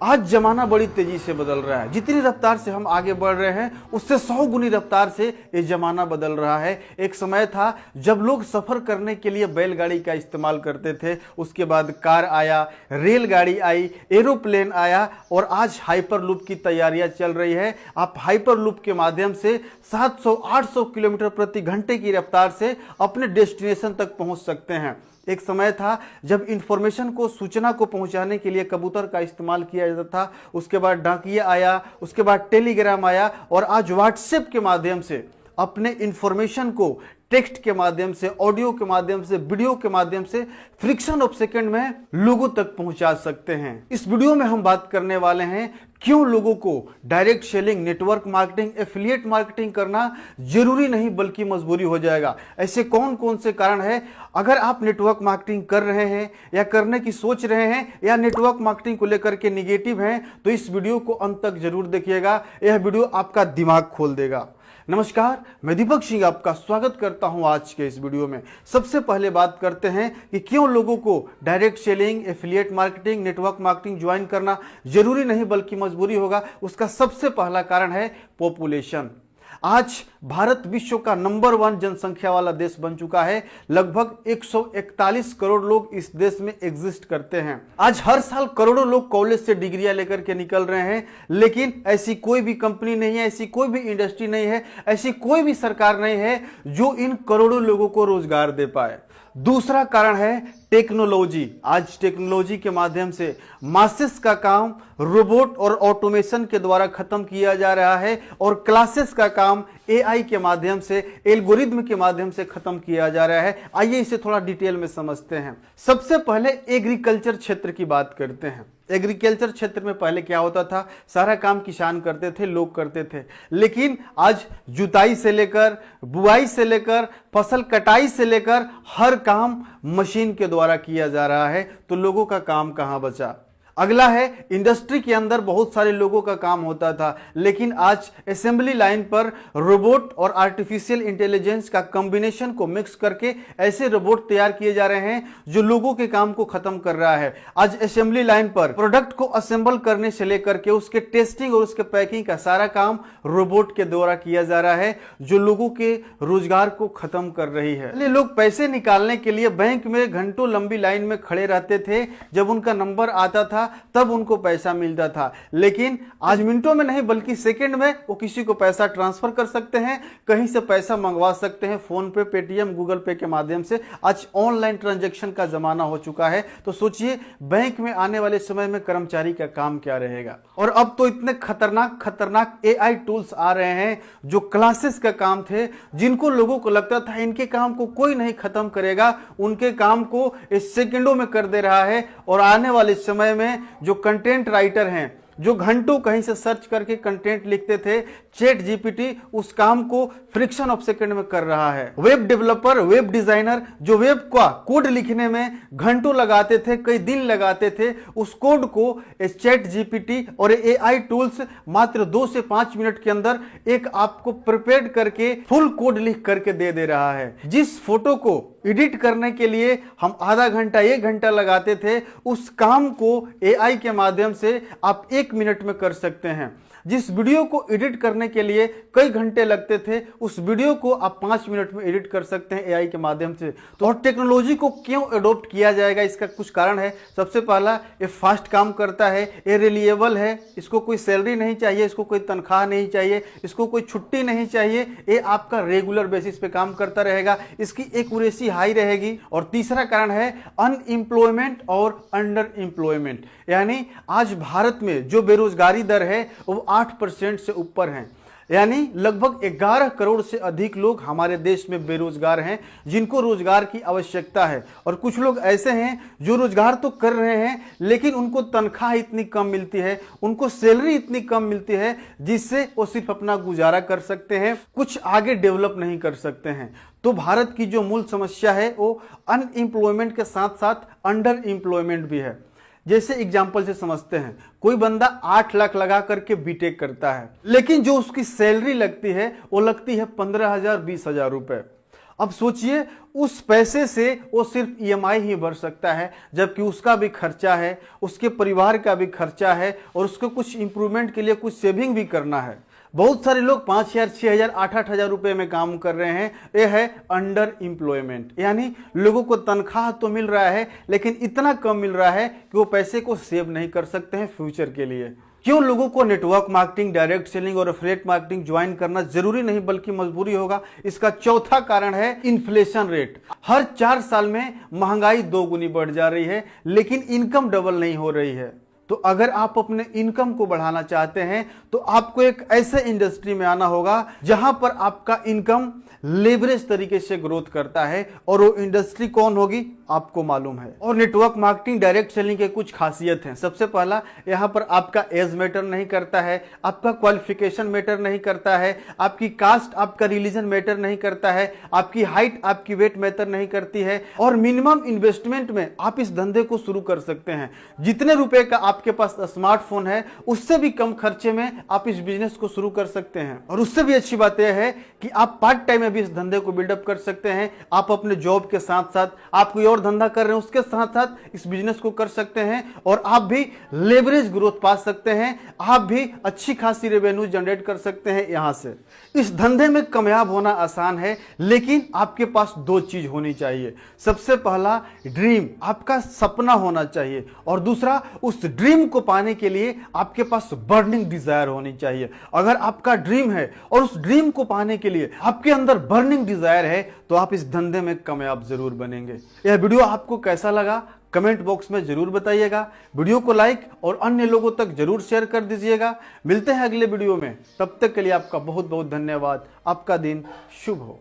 आज जमाना बड़ी तेजी से बदल रहा है। जितनी रफ्तार से हम आगे बढ़ रहे हैं उससे 100 गुनी रफ्तार से ये जमाना बदल रहा है। एक समय था जब लोग सफर करने के लिए बैलगाड़ी का इस्तेमाल करते थे, उसके बाद कार आया, रेलगाड़ी आई, एरोप्लेन आया और आज हाइपरलूप की तैयारियां चल रही है। आप हाइपरलूप के माध्यम से 700-800 किलोमीटर प्रति घंटे की रफ्तार से अपने डेस्टिनेशन तक पहुंच सकते हैं। एक समय था जब इंफॉर्मेशन को, सूचना को पहुंचाने के लिए कबूतर का इस्तेमाल किया जाता था, उसके बाद डाकिया आया, उसके बाद टेलीग्राम आया और आज व्हाट्सएप के माध्यम से अपने इंफॉर्मेशन को टेक्स्ट के माध्यम से, ऑडियो के माध्यम से, वीडियो के माध्यम से फ्रिक्शन ऑफ सेकंड में लोगों तक पहुंचा सकते हैं। इस वीडियो में हम बात करने वाले हैं क्यों लोगों को direct selling, network marketing, affiliate marketing करना जरूरी नहीं बल्कि मजबूरी हो जाएगा। ऐसे कौन कौन से कारण है? अगर आप नेटवर्क मार्केटिंग कर रहे हैं या करने की सोच रहे हैं या नेटवर्क मार्केटिंग को लेकर के निगेटिव हैं तो इस वीडियो को अंत तक जरूर देखिएगा। यह वीडियो आपका दिमाग खोल देगा। नमस्कार, मैं दीपक सिंह आपका स्वागत करता हूं आज के इस वीडियो में। सबसे पहले बात करते हैं कि क्यों लोगों को direct selling, affiliate marketing, network marketing join करना जरूरी नहीं बल्कि मजबूरी होगा। उसका सबसे पहला कारण है पॉपुलेशन। आज भारत विश्व का नंबर 1 जनसंख्या वाला देश बन चुका है। लगभग 141 करोड़ लोग इस देश में एग्जिस्ट करते हैं। आज हर साल करोड़ों लोग कॉलेज से डिग्रियां लेकर के निकल रहे हैं, लेकिन ऐसी कोई भी कंपनी नहीं है, ऐसी कोई भी इंडस्ट्री नहीं है, ऐसी कोई भी सरकार नहीं है जो इन करोड़ों लोगों को रोजगार दे पाए। दूसरा कारण है टेक्नोलॉजी। आज टेक्नोलॉजी के माध्यम से मासेस का काम रोबोट और ऑटोमेशन के द्वारा खत्म किया जा रहा है और क्लासेस का काम एआई के माध्यम से, एल्गोरिथम के माध्यम से खत्म किया जा रहा है। आइए इसे थोड़ा डिटेल में समझते हैं। सबसे पहले एग्रीकल्चर क्षेत्र की बात करते हैं। एग्रीकल्चर क्षेत्र में पहले क्या होता था? सारा काम किसान करते थे, लोग करते थे, लेकिन आज जुताई से लेकर, बुआई से लेकर, फसल कटाई से लेकर हर काम मशीन के द्वारा किया जा रहा है। तो लोगों का काम कहां बचा? अगला है इंडस्ट्री के अंदर बहुत सारे लोगों का काम होता था, लेकिन आज असेंबली लाइन पर रोबोट और आर्टिफिशियल इंटेलिजेंस का कॉम्बिनेशन को मिक्स करके ऐसे रोबोट तैयार किए जा रहे हैं जो लोगों के काम को खत्म कर रहा है। आज असेंबली लाइन पर प्रोडक्ट को असेंबल करने से लेकर के उसके टेस्टिंग और उसके पैकिंग का सारा काम रोबोट के द्वारा किया जा रहा है, जो लोगों के रोजगार को खत्म कर रही है। लोग पैसे निकालने के लिए बैंक में घंटों लंबी लाइन में खड़े रहते थे। जब उनका नंबर आता था तब उनको पैसा मिलता था, लेकिन आज मिनटों में नहीं बल्कि सेकंड में वो किसी को पैसा ट्रांसफर कर सकते हैं, कहीं से पैसा मंगवा सकते हैं, फोन पे, पेटीएम, गूगल पे के माध्यम से। आज ऑनलाइन ट्रांजैक्शन का जमाना हो चुका है। तो सोचिए बैंक में आने वाले समय में कर्मचारी का काम क्या रहेगा। और अब तो इतने खतरनाक खतरनाक एआई टूल्स आ रहे हैं जो क्लासेस का काम थे, जिनको लोगों को लगता था इनके काम को कोई नहीं खत्म करेगा, उनके काम को इस सेकंडों में कर दे रहा है। और आने वाले समय में जो कंटेंट राइटर हैं, जो घंटों कहीं से सर्च करके कंटेंट लिखते थे, चैट जीपीटी उस काम को फ्रिक्शन ऑफ सेकंड में कर रहा है। वेब डेवलपर, वेब डिजाइनर जो वेब का कोड लिखने में घंटों लगाते थे, कई दिन लगाते थे, उस कोड को चैट जीपीटी और एआई टूल्स मात्र 2 से 5 मिनट के अंदर एक आपको प्रिपेयर करके फुल कोड लिख करके दे रहा है। जिस फोटो को एडिट करने के लिए हम आधा घंटा, 1 घंटा लगाते थे, उस काम को एआई के माध्यम से आप 1 मिनट में कर सकते हैं। जिस वीडियो को एडिट करने के लिए कई घंटे लगते थे, उस वीडियो को आप 5 मिनट में एडिट कर सकते हैं एआई के माध्यम से। तो और टेक्नोलॉजी को क्यों अडॉप्ट किया जाएगा, इसका कुछ कारण है। सबसे पहला, ये फास्ट काम करता है, ये रिलायबल है, इसको कोई सैलरी नहीं चाहिए, इसको कोई तनख्वाह नहीं चाहिए, इसको कोई छुट्टी नहीं चाहिए, ये आपका रेगुलर बेसिस पे काम करता रहेगा, इसकी एक्यूरेसी हाई रहेगी। और तीसरा कारण है अनएम्प्लॉयमेंट और अंडर एम्प्लॉयमेंट। यानी आज भारत में जो बेरोजगारी दर है वो 8% से ऊपर है। यानी लगभग 11 करोड़ से अधिक लोग हमारे देश में बेरोजगार हैं, जिनको रोजगार की आवश्यकता है। और कुछ लोग ऐसे हैं जो रोजगार तो कर रहे हैं, लेकिन उनको तनख्वाह इतनी कम मिलती है, उनको सैलरी इतनी कम मिलती है, जिससे वो सिर्फ अपना गुजारा कर सकते हैं, कुछ आगे डेवलप नहीं कर सकते हैं। तो भारत की जो मूल समस्या है वो अनएम्प्लॉयमेंट के साथ साथ अंडर एम्प्लॉयमेंट भी है। जैसे एग्जाम्पल से समझते हैं, कोई बंदा 8 लाख लगा करके बीटेक करता है, लेकिन जो उसकी सैलरी लगती है वो लगती है 15,000 20,000 रुपए। अब सोचिए उस पैसे से वो सिर्फ ईएमआई ही भर सकता है, जबकि उसका भी खर्चा है, उसके परिवार का भी खर्चा है और उसको कुछ इंप्रूवमेंट के लिए कुछ सेविंग भी करना है। बहुत सारे लोग 5,000, 6,000, 8,000 रुपए में काम कर रहे हैं। यह है अंडर एम्प्लॉयमेंट, यानी लोगों को तनख्वाह तो मिल रहा है लेकिन इतना कम मिल रहा है कि वो पैसे को सेव नहीं कर सकते हैं फ्यूचर के लिए। क्यों लोगों को नेटवर्क मार्केटिंग, डायरेक्ट सेलिंग और एफिलिएट मार्केटिंग ज्वाइन करना जरूरी नहीं बल्कि मजबूरी होगा? इसका चौथा कारण है इन्फ्लेशन रेट। हर 4 साल में महंगाई 2 गुनी बढ़ जा रही है लेकिन इनकम डबल नहीं हो रही है। तो अगर आप अपने इनकम को बढ़ाना चाहते हैं तो आपको एक ऐसे इंडस्ट्री में आना होगा जहां पर आपका इनकम लेवरेज तरीके से ग्रोथ करता है, और वो इंडस्ट्री कौन होगी आपको मालूम है। और नेटवर्क मार्केटिंग, डायरेक्ट सेलिंग के कुछ खासियत हैं। सबसे पहला, यहां पर आपका एज मैटर नहीं करता है, आपका क्वालिफिकेशन मैटर नहीं करता है, आपकी कास्ट, आपका रिलीजन मैटर नहीं करता है, आपकी हाइट, आपकी वेट मैटर नहीं करती है, और मिनिमम इन्वेस्टमेंट में आप इस धंधे को शुरू कर सकते हैं। जितने रुपए का आपके पास स्मार्टफोन है उससे भी कम खर्चे में आप इस बिजनेस को शुरू कर सकते हैं। और उससे भी अच्छी बात यह है कि आप पार्ट टाइम में भी इस धंधे को बिल्डअप कर सकते हैं। आप अपने जॉब के साथ साथ, आप कोई और धंधा कर रहे हैं उसके साथ साथ इस बिजनेस को कर सकते हैं और आप भी लेवरेज ग्रोथ पा सकते हैं। आप भी अच्छी खासी रेवेन्यू जनरेट कर सकते हैं यहां से। इस धंधे में कामयाब होना आसान है लेकिन आपके पास 2 चीज होनी चाहिए। सबसे पहला, ड्रीम, आपका सपना होना चाहिए, और दूसरा, उस ड्रीम को पाने के लिए आपके पास बर्निंग डिजायर होनी चाहिए। अगर आपका ड्रीम है और उस ड्रीम को पाने के लिए आपके अंदर बर्निंग डिजायर है तो आप इस धंधे में कामयाब जरूर बनेंगे। यह वीडियो आपको कैसा लगा कमेंट बॉक्स में जरूर बताइएगा। वीडियो को लाइक और अन्य लोगों तक जरूर शेयर कर दीजिएगा। मिलते हैं अगले वीडियो में, तब तक के लिए आपका बहुत बहुत धन्यवाद। आपका दिन शुभ हो।